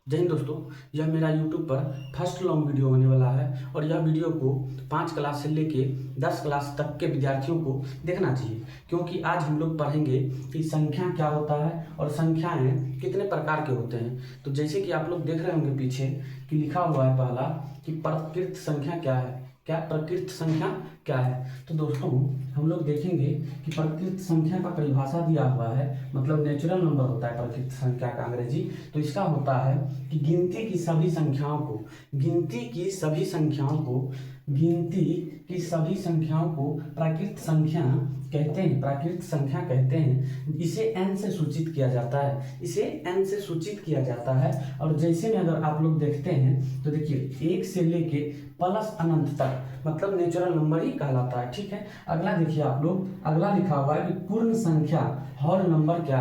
जय हिंद दोस्तों, यह मेरा YouTube पर फर्स्ट लॉन्ग वीडियो होने वाला है और यह वीडियो को 5 क्लास से लेके 10 क्लास तक के विद्यार्थियों को देखना चाहिए, क्योंकि आज हम लोग पढ़ेंगे कि संख्या क्या होता है और संख्याएं कितने प्रकार के होते हैं। तो जैसे कि आप लोग देख रहे होंगे पीछे कि लिखा हुआ है पहला कि प्रकृत संख्या क्या है। क्या प्रकृत संख्या क्या है? तो दोस्तों हम लोग देखेंगे कि प्रकृत संख्या का परिभाषा दिया हुआ है, मतलब नेचुरल नंबर होता है प्रकृत संख्या का अंग्रेजी। तो इसका होता है कि गिनती की सभी संख्याओं को प्राकृत संख्या कहते हैं। इसे n से सूचित किया जाता है। और जैसे में अगर आप लोग देखते हैं तो देखिए 1 से लेके प्लस अनंत तक मतलब नेचुरल नंबर ही कहलाता है। ठीक है, अगला देखिए आप लोग, अगला लिखा हुआ है कि पूर्ण संख्या होल नंबर क्या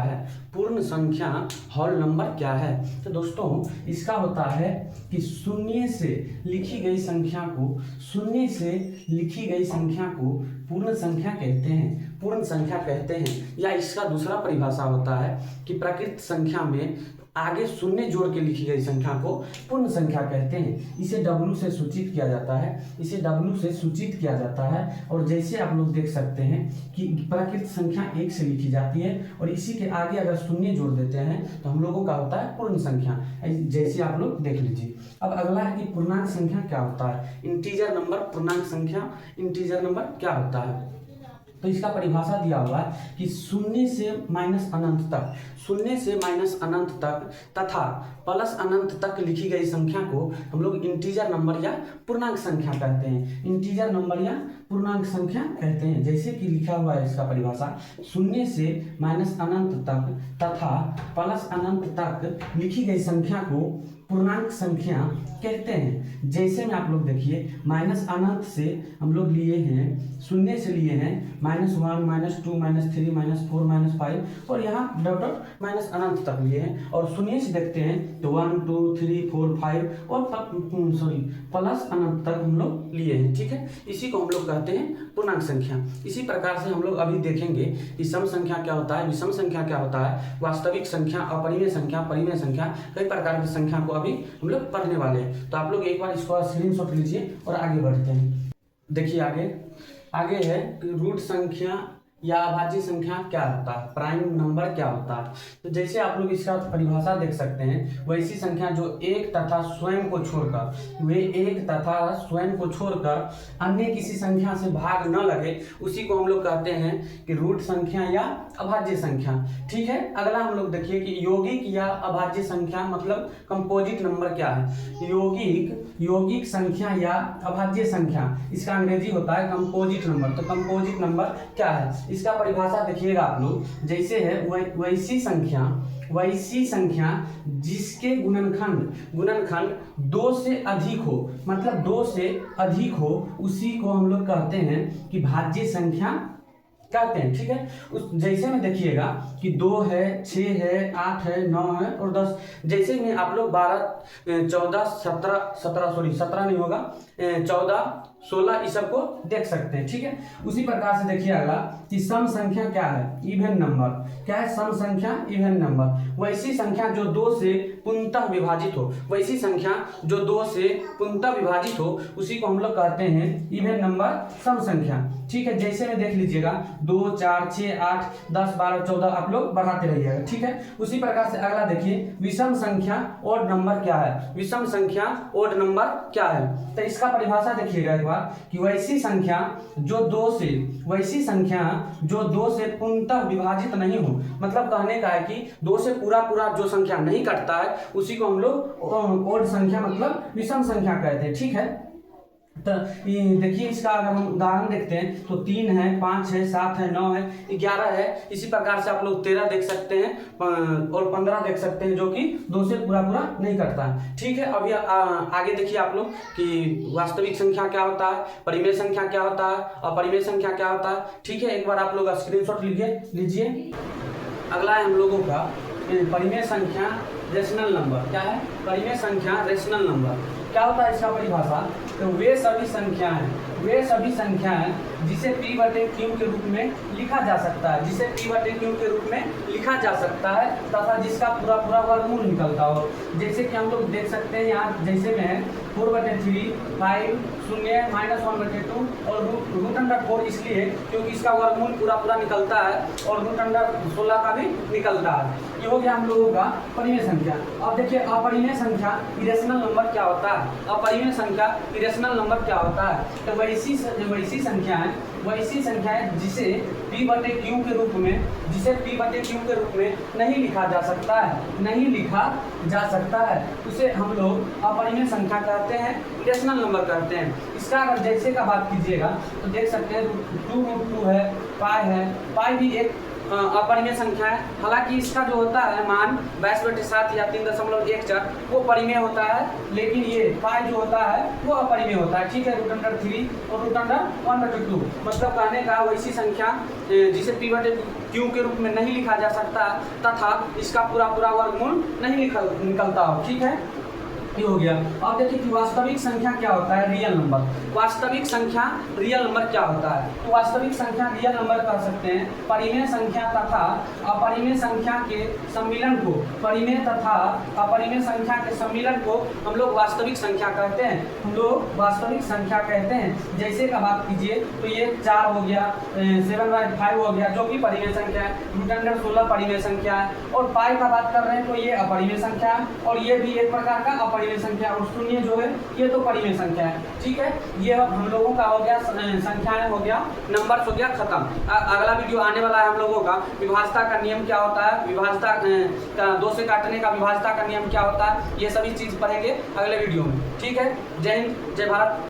है। तो दोस्तों इसका होता है कि शून्य से लिखी गई संख्या को पूर्ण संख्या कहते हैं। या इसका दूसरा परिभाषा होता है कि प्राकृत संख्या में आगे शून्य जोड़ के लिखी गई संख्या को पूर्ण संख्या कहते हैं। इसे W से सूचित किया जाता है। और जैसे आप लोग देख सकते हैं कि प्राकृत संख्या 1 से लिखी जाती है और इसी के आगे अगर शून्य जोड़ देते हैं तो हम लोगों का होता है पूर्ण संख्या। जैसे आप लोग देख लीजिए। अब अगला है कि पूर्णांक संख्या क्या होता है। इंटीजर नंबर क्या होता है? तो इसका परिभाषा दिया हुआ है कि शून्य से माइनस अनंत तक तथा प्लस अनंत तक लिखी गई संख्या को हम लोग इंटीजर नंबर या पूर्णांक संख्या कहते हैं। जैसे कि लिखा हुआ है इसका परिभाषा, शून्य से माइनस अनंत तक तथा प्लस अनंत तक लिखी गई संख्या को पूर्णांक संख्या कहते हैं। जैसे में आप लोग देखिए, माइनस अनंत से हम लोग लिए हैं, शून्य से लिए हैं -1 -2 -3 -4 -5 और यहाँ डॉट माइनस अनंत तक लिए हैं। और शून्य से देखते हैं तो 1 2 3 4 5 और प्लस अनंत तक हम लोग लिए हैं। ठीक है, इसी को हम लोग कहते हैं पूर्णांक संख्या। इसी प्रकार से हम लोग अभी देखेंगे कि सम संख्या क्या होता है, विषम संख्या क्या होता है, वास्तविक संख्या, अपरिमेय संख्या, परिमेय संख्या, कई प्रकार की संख्या को अभी हम लोग पढ़ने वाले हैं। तो आप लोग एक बार इसको स्क्रीनशॉट लीजिए और आगे बढ़ते हैं। देखिए आगे है रूट संख्या या अभाज्य संख्या क्या होता है, प्राइम नंबर क्या होता है। तो जैसे आप लोग इसका परिभाषा देख सकते हैं, वैसी संख्या जो एक तथा स्वयं को छोड़कर अन्य किसी संख्या से भाग न लगे, उसी को हम लोग कहते हैं कि रूट संख्या या अभाज्य संख्या। ठीक है, अगला हम लोग देखिए कि यौगिक या अभाज्य संख्या मतलब कंपोजिट नंबर क्या है। यौगिक संख्या या अभाज्य संख्या, इसका अंग्रेजी होता है कंपोजिट नंबर। तो कंपोजिट नंबर क्या है, इसका परिभाषा देखिएगा आप लोग, जैसे है वैसी संख्या जिसके गुणनखंड 2 से अधिक हो, मतलब 2 से अधिक हो, उसी को हम लोग कहते हैं कि भाज्य संख्या कहते हैं। ठीक है, उस जैसे में देखिएगा कि 2 है, 6 है, 8 है, 9 है और 10। जैसे में आप लोग 12 14 17 नहीं होगा, 14 16 इस सब को देख सकते हैं। ठीक है, उसी प्रकार से देखिए अगला कि सम संख्या क्या है, इवन नंबर क्या है, सम संख्या इवन नंबर। वैसी संख्या जो 2 से पूर्णतः विभाजित हो, उसी को हम लोग कहते हैं इवन नंबर, सम संख्या। ठीक है, जैसे में देख लीजिएगा 2 4 6 8 10 12 14 आप लोग बढ़ाते रहिएगा। ठीक है, उसी प्रकार से अगला देखिए विषम संख्या ओड नंबर क्या है। तो इसका परिभाषा देखिएगा एक बार कि वैसी संख्या जो 2 से पूर्णतः विभाजित नहीं हो, मतलब कहने का है कि 2 से पूरा जो संख्या नहीं कटता है, उसी को हम लोग ओड संख्या मतलब विषम संख्या कहते हैं। ठीक है, तो देखिए इसका अगर हम उदाहरण देखते हैं तो 3 है, 5 है, 7 है, 9 है, 11 है। इसी प्रकार से आप लोग 13 देख सकते हैं और 15 देख सकते हैं, जो कि 2 से पूरा नहीं करता है। ठीक है, अभी आगे देखिए आप लोग कि वास्तविक संख्या क्या होता है, परिमेय संख्या क्या होता है, अपरिमेय संख्या क्या होता है। ठीक है, एक बार आप लोग स्क्रीनशॉट लीजिए। अगला है हम लोगों का परिमेय संख्या रेशनल नंबर। क्या है परिमेय संख्या रेशनल नंबर? क्या होता है इसका परिभाषा? तो वे सभी संख्याएं जिसे P बटे Q के रूप में लिखा जा सकता है, जिसे P बटे Q के रूप में लिखा जा सकता है तथा जिसका पूरा पूरा वर्गमूल निकलता हो। जैसे कि हम लोग देख सकते हैं यहाँ जैसे में 4/3, 5, 0, -1/2 और रूट अंडर 4 इसलिए क्योंकि इसका वर्गमूल पूरा पूरा निकलता है और रूट अंडर 16 का भी निकलता है। ये हो गया हम लोगों का परिमेय संख्या। अब देखिए अपरिमेय संख्या इरेशनल नंबर क्या होता है। अपरिमेय संख्या इरेशनल नंबर क्या होता है, तो वैसी संख्याएं जिसे P बटे Q के रूप में नहीं लिखा जा सकता है, उसे हम लोग अपरिमेय संख्या कहते हैं, इरेशनल नंबर कहते हैं। इसका अगर जैसे का बात कीजिएगा तो देख सकते हैं 2√2 है, पाई है, पाई भी एक अपरिमेय संख्या है। हालांकि इसका जो होता है मान 22/7 या 3.14 वो परिमेय होता है, लेकिन ये पाई जो होता है वो अपरिमेय होता है। ठीक है, √3 और √1/2 मतलब कहने का वैसी संख्या जिसे P बटे Q के रूप में नहीं लिखा जा सकता तथा इसका पूरा पूरा वर्गमूल नहीं निकलता हो। ठीक है, ये हो गया। अब देखिए कि वास्तविक संख्या क्या होता है, रियल नंबर। वास्तविक संख्या रियल नंबर क्या होता है, तो वास्तविक संख्या रियल नंबर कह सकते हैं परिमेय संख्या तथा अपरिमेय संख्या के सम्मिलन को, परिमेय तथा अपरिमेय संख्या के सम्मिलन को हम लोग वास्तविक संख्या कहते हैं। जैसे का बात कीजिए तो ये 4 हो गया, 7/5 हो गया जो कि परिमेय संख्या है, √16 परिमेय संख्या है, और पाई का बात कर रहे हैं तो ये अपरिमेय संख्या है और ये भी एक प्रकार का परिमेय संख्या, और शून्य जो है ये तो परिमेय संख्या है। ठीक है, ये हम लोगों का हो गया संख्याएं हो गया, नंबर्स हो गया खत्म। अगला वीडियो आने वाला है हम लोगों का विभाजता का नियम क्या होता है, विभाजता का 2 से काटने का विभाजता का नियम क्या होता है, ये सभी चीज पढ़ेंगे अगले वीडियो में। ठीक है, जय हिंद, जय भारत।